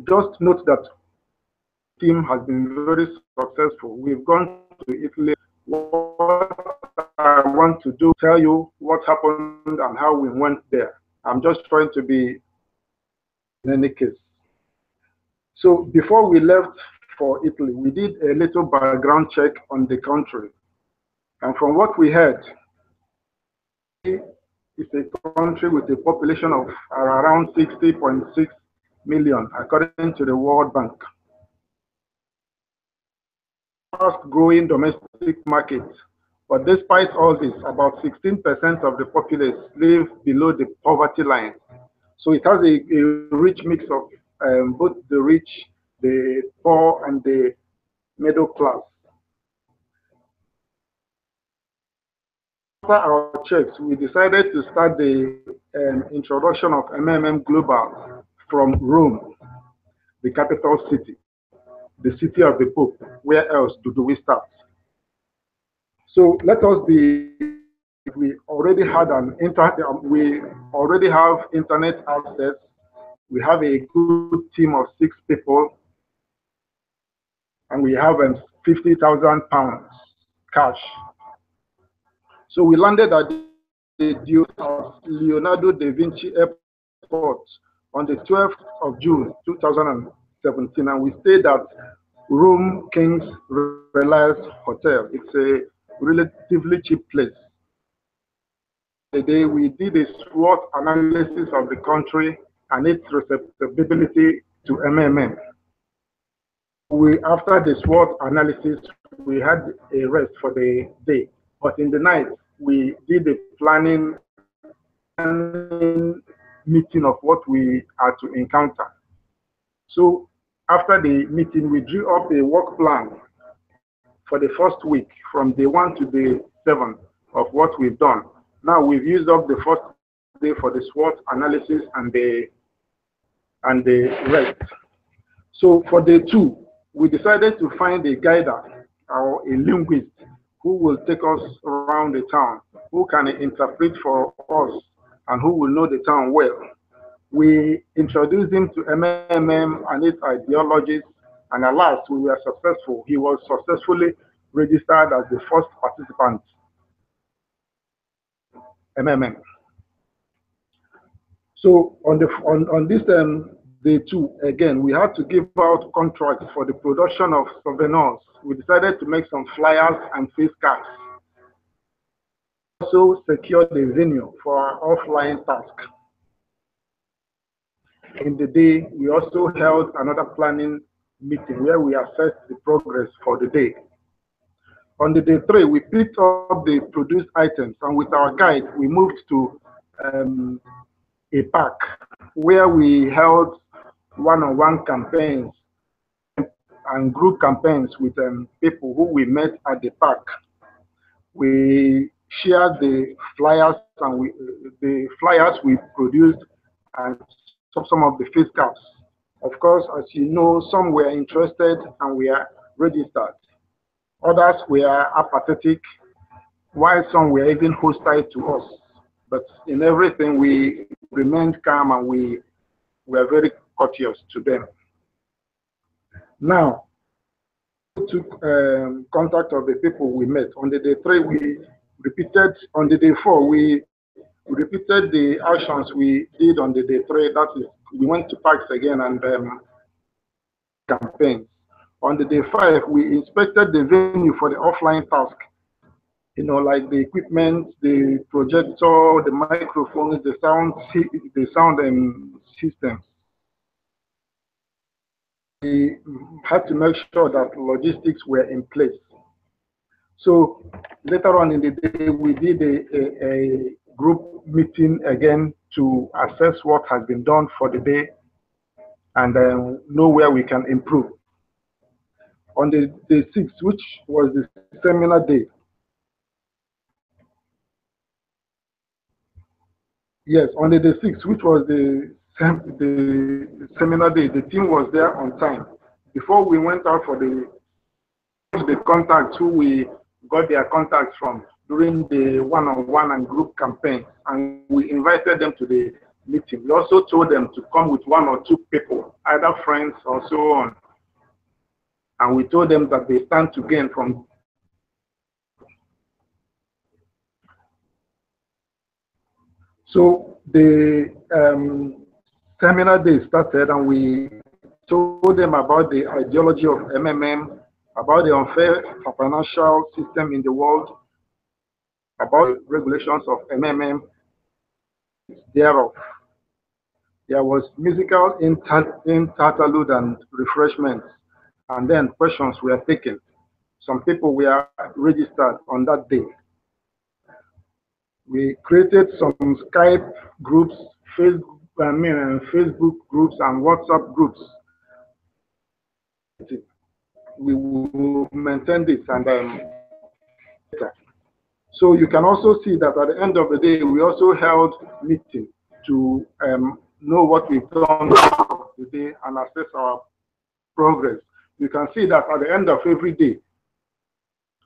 just note that team has been very successful. We've gone to Italy. What I want to do, tell you what happened and how we went there. I'm just trying to be in any case. So before we left for Italy, we did a little background check on the country. And from what we heard, it's a country with a population of around 60.6 million, according to the World Bank. Fast-growing domestic market, but despite all this, about 16% of the populace live below the poverty line. So it has a rich mix of both the rich, the poor, and the middle class. After our checks, we decided to start the introduction of MMM Global from Rome, the capital city, the city of the Pope. Where else do we start? So let us be. We already had we already have internet access. We have a good team of 6 people, and we have £50,000 cash. So we landed at the Leonardo da Vinci Airport on the 12th of June 2017, and we stayed at Rome King's Reliance Hotel. It's a relatively cheap place. The day we did a SWOT analysis of the country and its receptibility to MMM. After the SWOT analysis, we had a rest for the day. But in the night, we did a planning meeting of what we are to encounter. So after the meeting, we drew up a work plan for the first week, from day 1 to day 7 of what we've done. Now we've used up the first day for the SWOT analysis and the rest. So for day 2, we decided to find a guider or a linguist who will take us around the town, who can interpret for us, and who will know the town well. We introduced him to MMM and its ideologies, and at last we were successful. He was successfully registered as the first participant, MMM. So on this day 2, again, we had to give out contracts for the production of souvenirs. We decided to make some flyers and face cards. Also secured the venue for our offline task. In the day, we also held another planning meeting where we assessed the progress for the day. On the day 3, we picked up the produced items, and with our guide, we moved to a park where we held one-on-one campaigns and group campaigns with people who we met at the park. We shared the flyers and we produced, and some of the face cards. Of course, as you know, some were interested and were registered. Others were apathetic, while some were even hostile to us. But in everything, we remained calm and we were very courteous to them. Now, we took contact of the people we met. On the day 3, we repeated. On the day 4, we repeated the actions we did on the day 3. That is, we went to parks again and campaigns. On the day 5, we inspected the venue for the offline task. You know, like the equipment, the projector, the microphones, the sound systems. We had to make sure that logistics were in place. So later on in the day, we did a group meeting again to assess what has been done for the day and know where we can improve. On the day 6, which was the seminar day, yes, on the day 6, which was the seminar day, the team was there on time. Before we went out for the contacts who we got their contacts from during the one-on-one and group campaign, and we invited them to the meeting. We also told them to come with 1 or 2 people, either friends or so on. And we told them that they stand to gain from. So the seminar day started, and we told them about the ideology of MMM, about the unfair financial system in the world, about the regulations of MMM thereof. There was musical interlude and refreshments, and then questions were taken. Some people were registered on that day. We created some Skype groups, Facebook groups, and WhatsApp groups. We will maintain this, and so you can also see that at the end of the day, we also held meeting to know what we've done today and assess our progress. You can see that at the end of every day,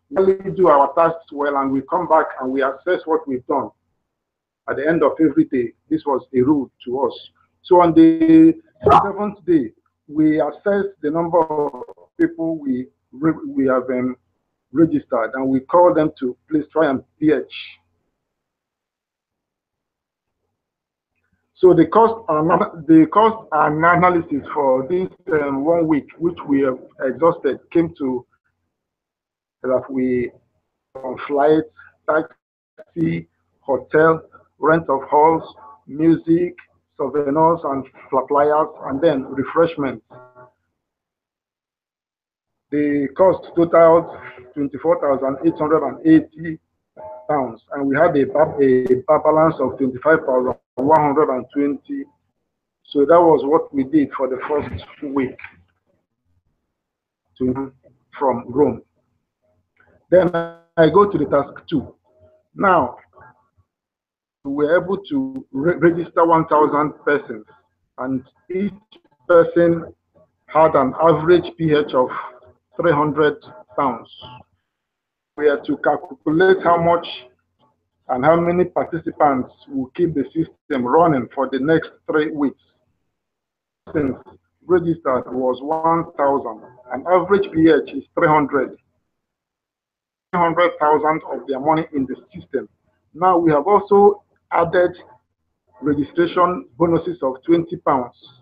we do our tasks well, and we come back and we assess what we've done. At the end of every day, this was a rule to us. So on the 7th day, we assessed the number of people we have registered, and we call them to please try and PH. So the cost analysis for this 1 week, which we have exhausted, came to that we on flight, taxi, hotel, rent of halls, music, souvenirs and flyers, and then refreshments. The cost totaled £24,880, and we had a balance of 25,120. So that was what we did for the first week from Rome. Then I go to the task 2. Now, we were able to register 1,000 persons, and each person had an average pH of 300 pounds. We had to calculate how much and how many participants will keep the system running for the next 3 weeks. Since registered was 1,000, and average pH is 300. 300,000 of their money in the system. Now we have also added registration bonuses of 20 pounds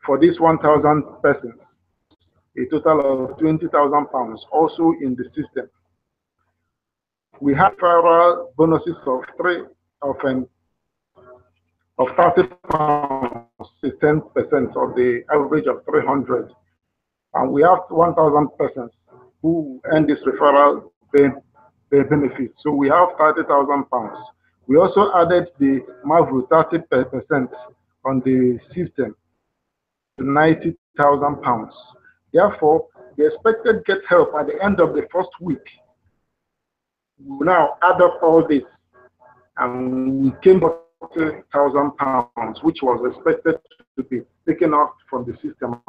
for this 1,000 persons, a total of 20,000 pounds also in the system. We have referral bonuses of 30 pounds, 10% of the average of 300, and we have 1,000 persons who earn this referral benefit. So we have 30,000 pounds. We also added the Mavru 30% on the system, 90,000 pounds. Therefore, the expected get help at the end of the first week. We will now add up all this, and we came to 40,000 pounds, which was expected to be taken off from the system.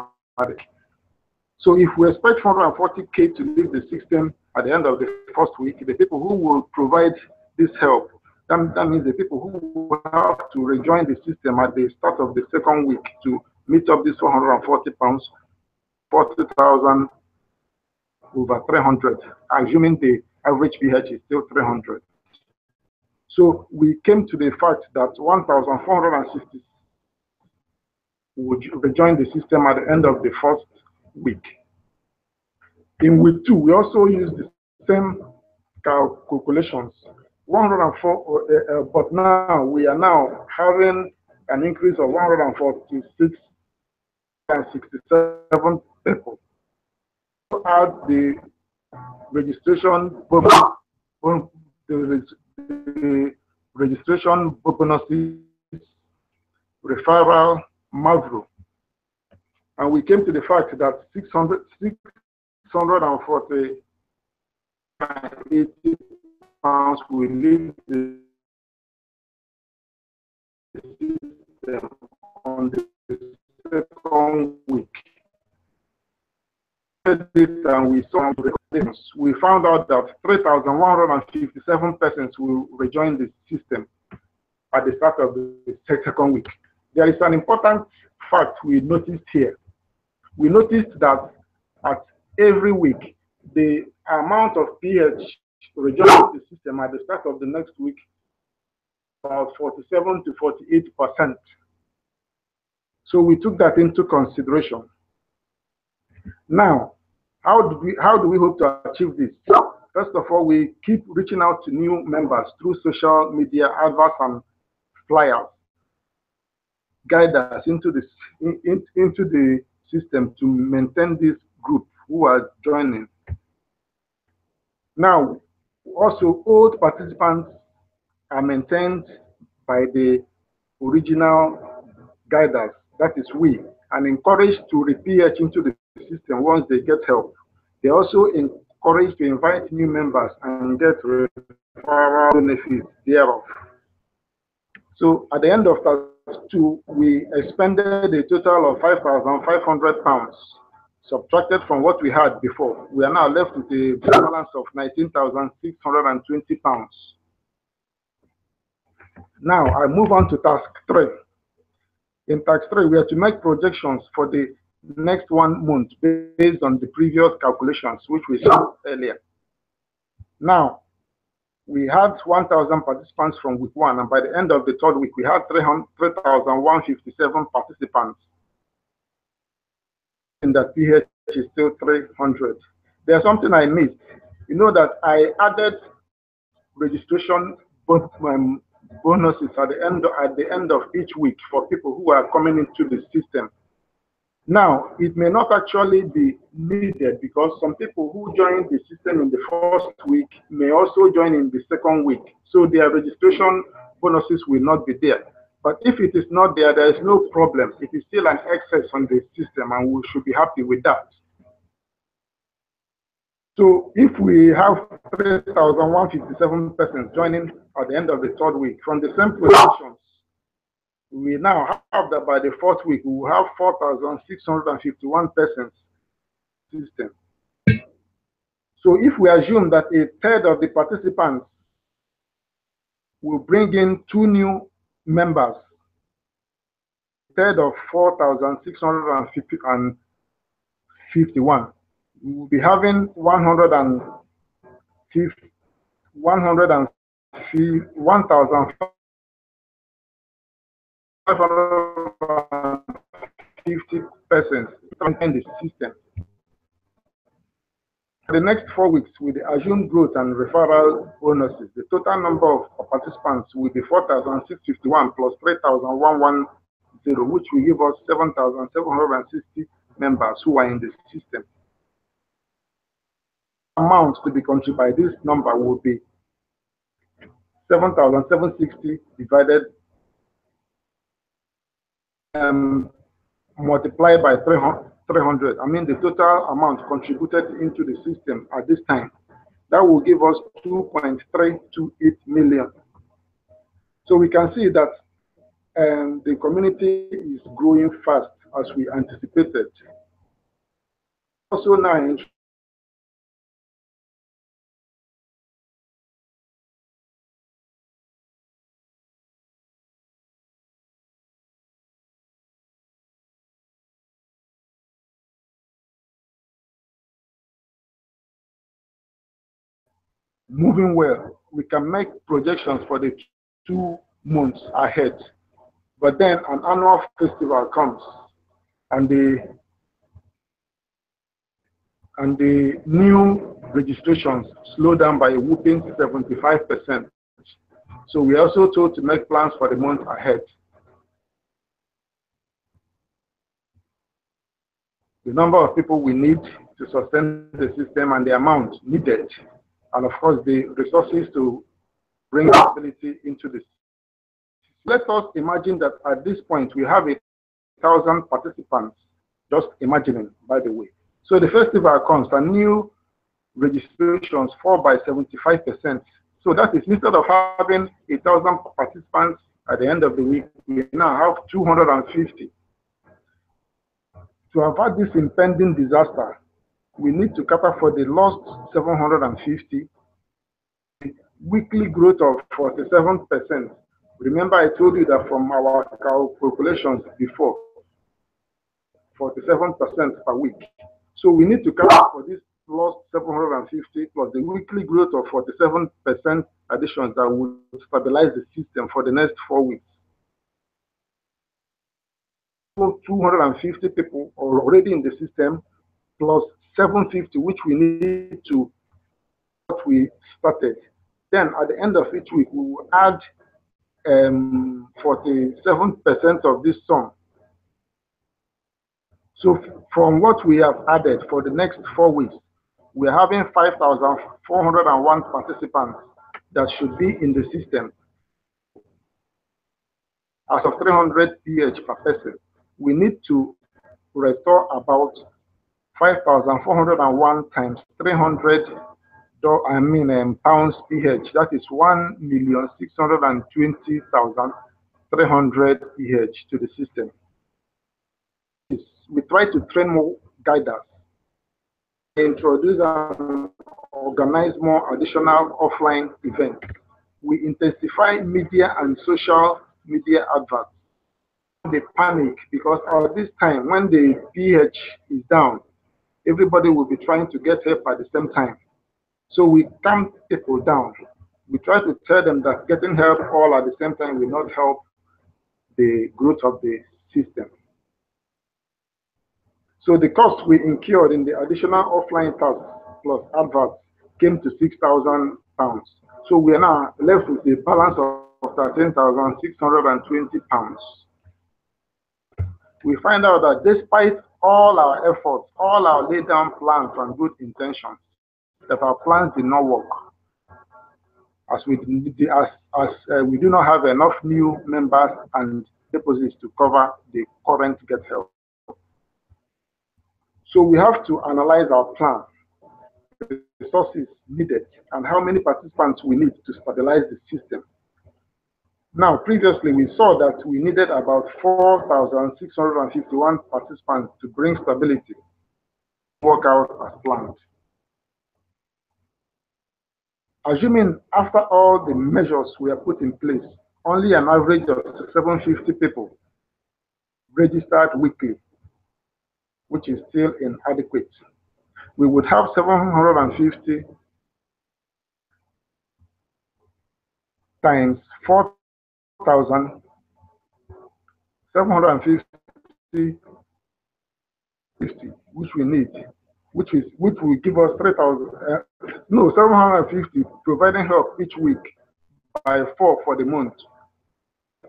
So if we expect 440K to leave the system at the end of the first week, the people who will provide this help, that means the people who will have to rejoin the system at the start of the second week to meet up this 440 pounds, 40,000 over 300, assuming the average pH is still 300. So we came to the fact that 1,460 would rejoin the system at the end of the first week. In week 2, we also used the same calculations, 104, but now we are now having an increase of 146 and 67 people. Add the registration bonuses, referral, Mavru, and we came to the fact that 640 pounds will leave the system on the second week. And we saw we found out that 3,157 persons will rejoin the system at the start of the second week. There is an important fact we noticed here. We noticed that at every week, the amount of pH reduced in the system at the start of the next week about 47 to 48%. So we took that into consideration. Now, how do we hope to achieve this? First of all, we keep reaching out to new members through social media, adverts, and flyers. Guide us into the system to maintain this group who are joining. Now, also old participants are maintained by the original guiders, that is we, and encouraged to re-pH into the system once they get help. They also encouraged to invite new members and get referral benefits thereof. So at the end of task 2, we expended a total of £5,500, subtracted from what we had before. We are now left with a balance of £19,620. Now I move on to task 3. In task 3, we are to make projections for the next 1 month based on the previous calculations, which we saw earlier. Now, we had 1,000 participants from week 1, and by the end of the 3rd week, we had 3,157 participants. And that pH is still 300. There's something I missed. You know that I added registration bonuses at the end of each week for people who are coming into the system. Now, it may not actually be needed because some people who join the system in the 1st week may also join in the 2nd week. So their registration bonuses will not be there. But if it is not there, there is no problem. It is still an excess on the system, and we should be happy with that. So if we have 3,157 persons joining at the end of the 3rd week from the same positions, we now have that by the 4th week, we will have 4,651 persons system. So if we assume that a third of the participants will bring in 2 new members, a third of 4,651, we will be having 1,550 persons in the system. For the next 4 weeks, with the assumed growth and referral bonuses, the total number of participants will be 4,651 plus 3,110, which will give us 7,760 members who are in the system. Amount to be contributed by this number will be 7,760 divided multiplied by 300. I mean the total amount contributed into the system at this time. That will give us 2.328 million. So we can see that the community is growing fast as we anticipated. Also now, moving well, we can make projections for the 2 months ahead. But then an annual festival comes, and the new registrations slow down by a whooping 75%. So we are also told to make plans for the month ahead. The number of people we need to sustain the system and the amount needed, and of course the resources to bring stability into this. Let us imagine that at this point we have 1,000 participants, just imagining, by the way. So the festival comes and new registrations fall by 75%. So that is, instead of having 1,000 participants at the end of the week, we now have 250. To avoid this impending disaster, we need to cater for the lost 750, weekly growth of 47%, Remember, I told you that from our calculations before, 47% per week. So we need to count for this plus 750 plus the weekly growth of 47% additions that will stabilize the system for the next 4 weeks. 250 people are already in the system, plus 750, which we need to what we started. Then at the end of each week, we will add 47% of this sum. So from what we have added for the next 4 weeks, we are having 5,401 participants that should be in the system. As of 300 PH per person, we need to restore about 5,401 times 300 pounds PH. That is 1,620,300 PH to the system. We try to train more guiders, introduce and organize more additional offline events. We intensify media and social media adverts. They panic because at this time, when the pH is down, everybody will be trying to get help at the same time. So we calm people down. We try to tell them that getting help all at the same time will not help the growth of the system. So the cost we incurred in the additional offline tasks plus adverts came to £6,000. So we are now left with a balance of £13,620. We find out that despite all our efforts, all our laid down plans and good intentions, that our plans did not work, as we do not have enough new members and deposits to cover the current Get Help. So we have to analyze our plan, the resources needed, and how many participants we need to stabilize the system. Now, previously we saw that we needed about 4,651 participants to bring stability, work out as planned. Assuming after all the measures were put in place, only an average of 750 people registered weekly, which is still inadequate, we would have 750 times 4,750, which we need, which will give us 750, providing help each week by 4 for the month,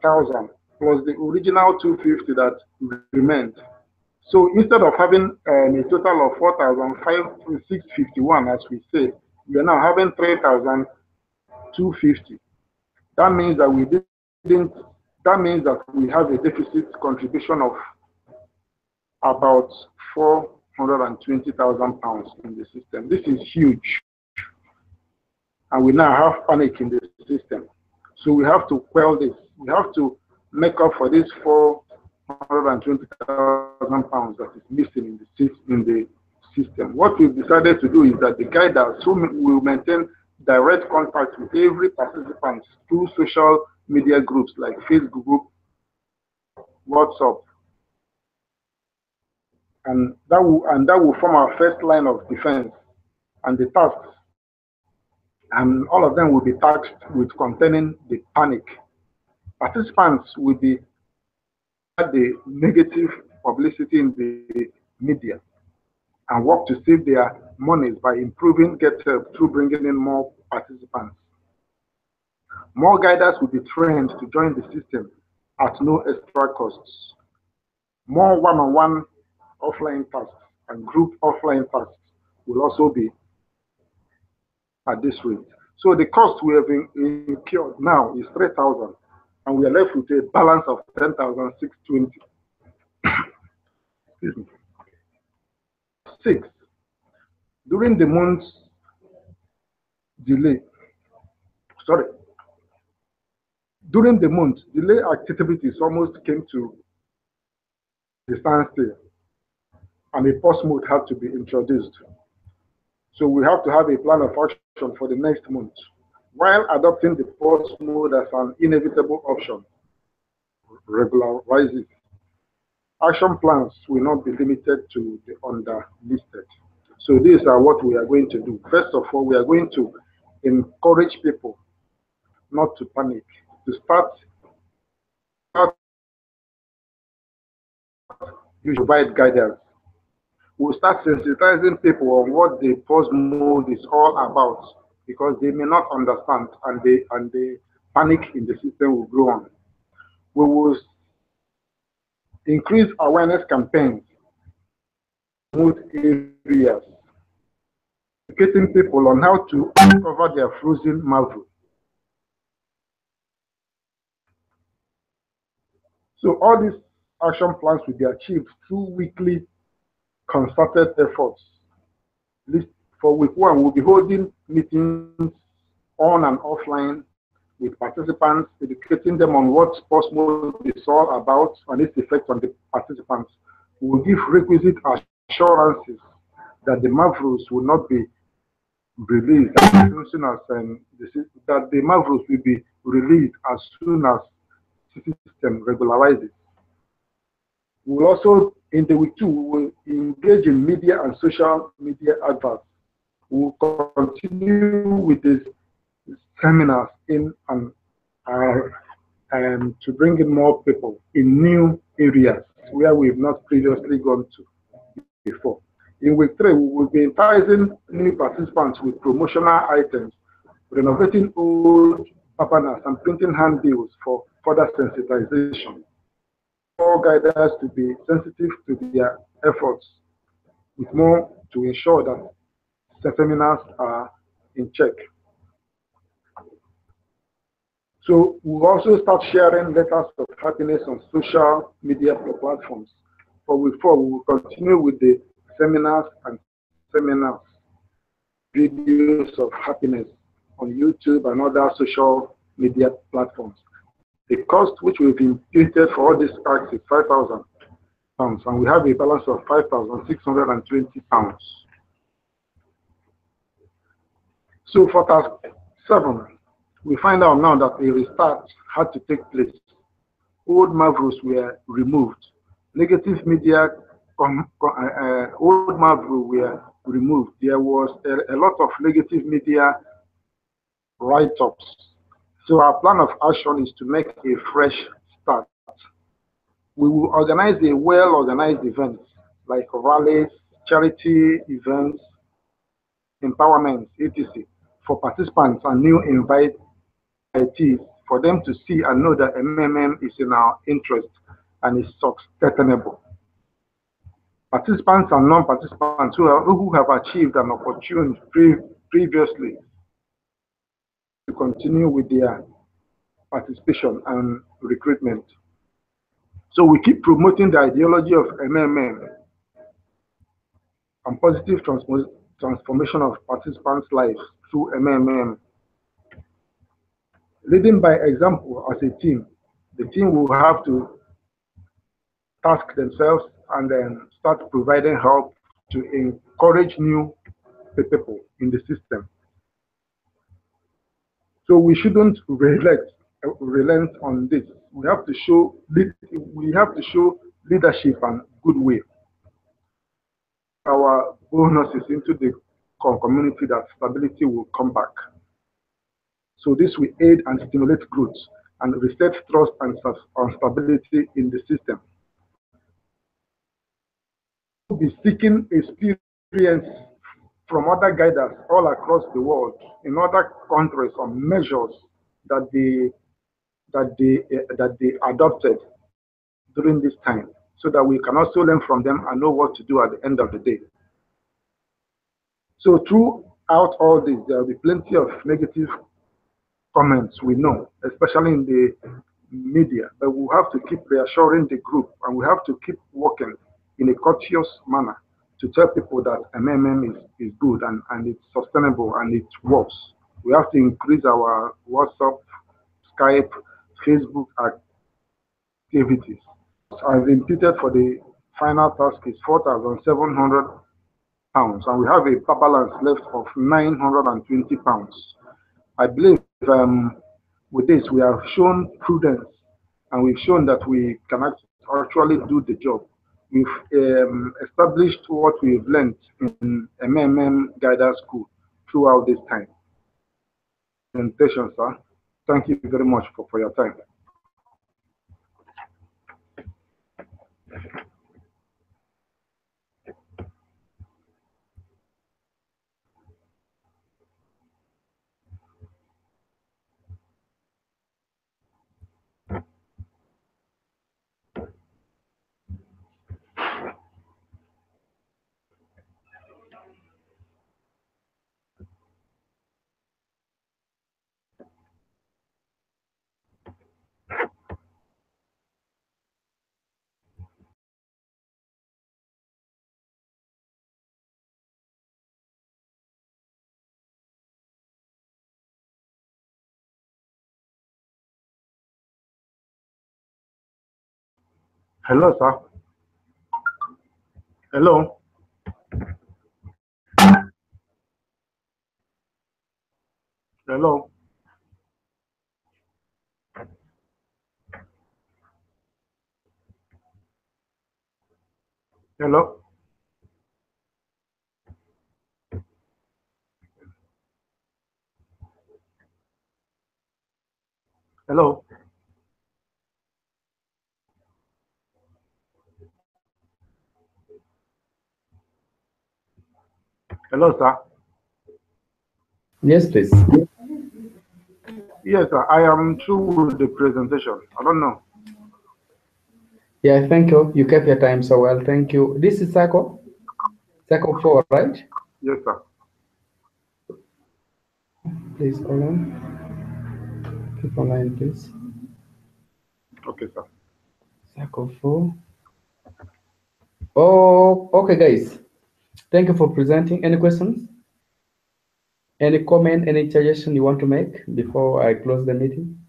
1,000 plus the original 250 that remained. So instead of having a total of 4,651, as we say, we are now having 3,250. That means that we didn't. That means that we have a deficit contribution of about £420,000 in the system. This is huge, and we now have panic in the system. So we have to quell this. We have to make up for this £420,000 that is missing in the system. What we've decided to do is that the guiders will maintain direct contact with every participant through social media groups like Facebook group, WhatsApp, and that will form our first line of defense. And the tasks, and all of them will be tasked with containing the panic. Participants will be at the negative publicity in the media and work to save their monies by improving Get Help through bringing in more participants. More guiders will be trained to join the system at no extra costs. More one-on-one offline tasks and group offline tasks will also be at this rate. So the cost we have incurred now is 3,000, and we are left with a balance of 10,620. Excuse me. 6. During the month's delay, during the month, delay activities almost came to the standstill, and a pause mode had to be introduced. So we have to have a plan of action for the next month. while adopting the pause mode as an inevitable option, regularizes. Action plans will not be limited to the underlisted. So these are what we are going to do. First of all, we are going to encourage people not to panic, to start you provide guidance. We'll start sensitizing people on what the pause mode is all about because they may not understand and the panic in the system will grow on. We will increase awareness campaigns in remote areas, educating people on how to uncover their frozen marvel. So all these action plans will be achieved through weekly concerted efforts. For week one, we'll be holding meetings on and offline with participants, educating them on what sports mode is all about and its effect on the participants. We will give requisite assurances that the marvels will not be released as soon as that the marvels will be released as soon as the system regularizes. We will also, in the week two, we will engage in media and social media adverts. We will continue with these seminars in and to bring in more people in new areas where we've not previously gone to before. In week three, we will be enticing new participants with promotional items, renovating old banners and printing handbills for further sensitization. All guiders to be sensitive to their efforts, with more to ensure that the seminars are in check. So we'll also start sharing letters of happiness on social media platforms. For week four, we will continue with the seminars and videos of happiness on YouTube and other social media platforms. The cost which we've imputed for all these acts is £5,000, and we have a balance of £5,620. So for task 7, we find out now that a restart had to take place. Old marvels were removed. Negative media, old marvels were removed. There was a lot of negative media write-ups. So our plan of action is to make a fresh start. We will organize a well-organized event like rallies, charity events, empowerment, etc. for participants and new invitees for them to see and know that MMM is in our interest and is sustainable. Participants and non-participants who have achieved an opportunity previously to continue with their participation and recruitment. So we keep promoting the ideology of MMM and positive transformation of participants' lives through MMM. Leading by example as a team, the team will have to task themselves and then start providing help to encourage new people in the system. So we shouldn't relent on this. We have to show leadership and goodwill. Our bonuses into the community that stability will come back. So this will aid and stimulate growth and reset trust and stability in the system. We'll be seeking experience from other guiders all across the world in other countries on measures that they adopted during this time, so that we can also learn from them and know what to do at the end of the day. So throughout all this, there will be plenty of negative comments, we know, especially in the media, but we have to keep reassuring the group and we have to keep working in a courteous manner to tell people that MMM is good and it's sustainable and it works. We have to increase our WhatsApp, Skype, Facebook activities. I've imputed for the final task is £4,700, and we have a balance left of £920. I believe with this we have shown prudence and we've shown that we can actually do the job. We've established what we've learned in MMM Guidance School throughout this time. Presentation, sir. Thank you very much for your time. Hello, sir. Hello. Hello. Hello. Hello. Hello, sir. Yes, please. Yes, sir. I am through with the presentation. I don't know. Yeah, thank you. You kept your time so well. Thank you. This is Sako 4, right? Yes, sir. Please hold on. Keep online, please. Okay, sir. Sako 4. Oh, okay, guys. Thank you for presenting. Any questions? Any comment, any suggestion you want to make before I close the meeting?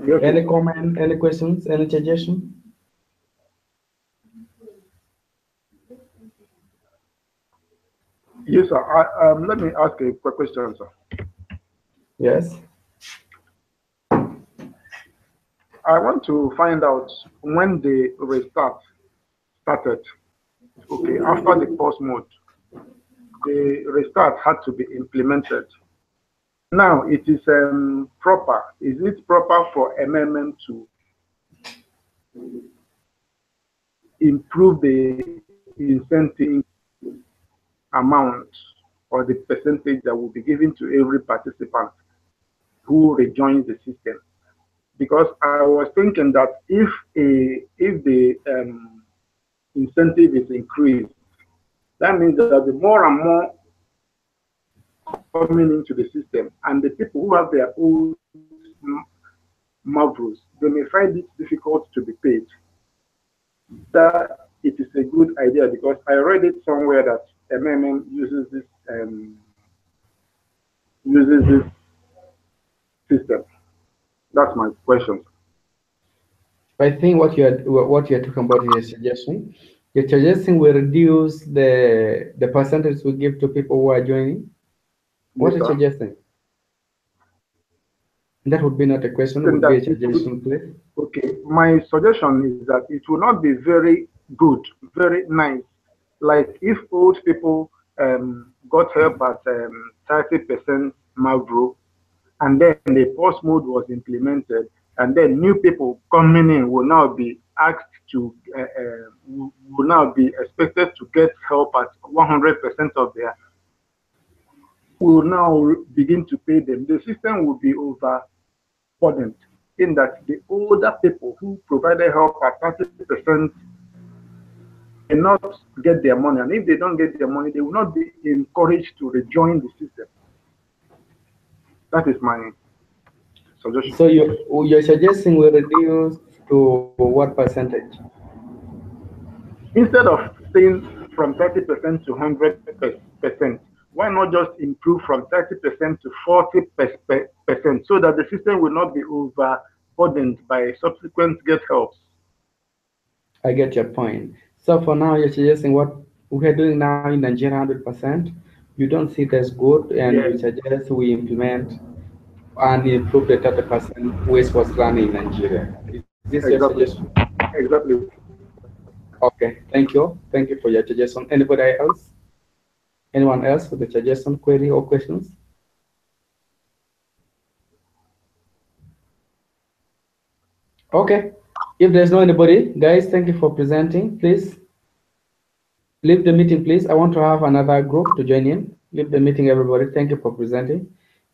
Yes, Any comment, any questions, any suggestion? yes, sir. Let me ask a quick question, sir. Yes. I want to find out when the restart started. Okay, after the pause mode, the restart had to be implemented. Now it is proper. Is it proper for MMM to improve the incentive amount or the percentage that will be given to every participant who rejoins the system? Because I was thinking that if the incentive is increased, that means that the more and more coming into the system, and the people who have their own Mavros, they may find it difficult to be paid. That it is a good idea because I read it somewhere that MMM uses this system. That's my question. I think what you're talking about is a suggestion. You're suggesting we reduce the percentage we give to people who are joining. What Yes, are you suggesting? That would be not a question, it would be a suggestion, please. Okay, my suggestion is that it will not be very good, very nice. Like if old people got help at 30% Mavro, and then the post mode was implemented, and then new people coming in will now be asked to, will now be expected to get help at 100% of their, will now begin to pay them. The system will be overburdened in that the older people who provided help at 30% cannot get their money. And if they don't get their money, they will not be encouraged to rejoin the system. That is my suggestion. So you're suggesting we reduce to what percentage? Instead of staying from 30% to 100%, why not just improve from 30% to 40% so that the system will not be overburdened by subsequent get helps? I get your point. So for now, you're suggesting what we are doing now in Nigeria 100%. you don't see it as good, and Yes, you suggest we implement and improve the 30% waste was run in Nigeria. Is this your exactly. suggestion? Exactly. Okay, thank you. Thank you for your suggestion. Anybody else? Anyone else with a suggestion, query, or questions? Okay. If there's no anybody, guys, thank you for presenting. Please leave the meeting, please. I want to have another group to join in. Leave the meeting, everybody. Thank you for presenting.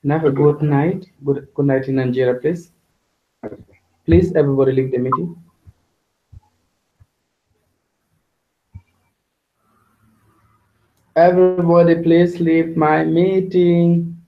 And have a Okay. good night. Good night in Nigeria, please. Yes. Please, everybody, leave the meeting. Everybody, please leave my meeting.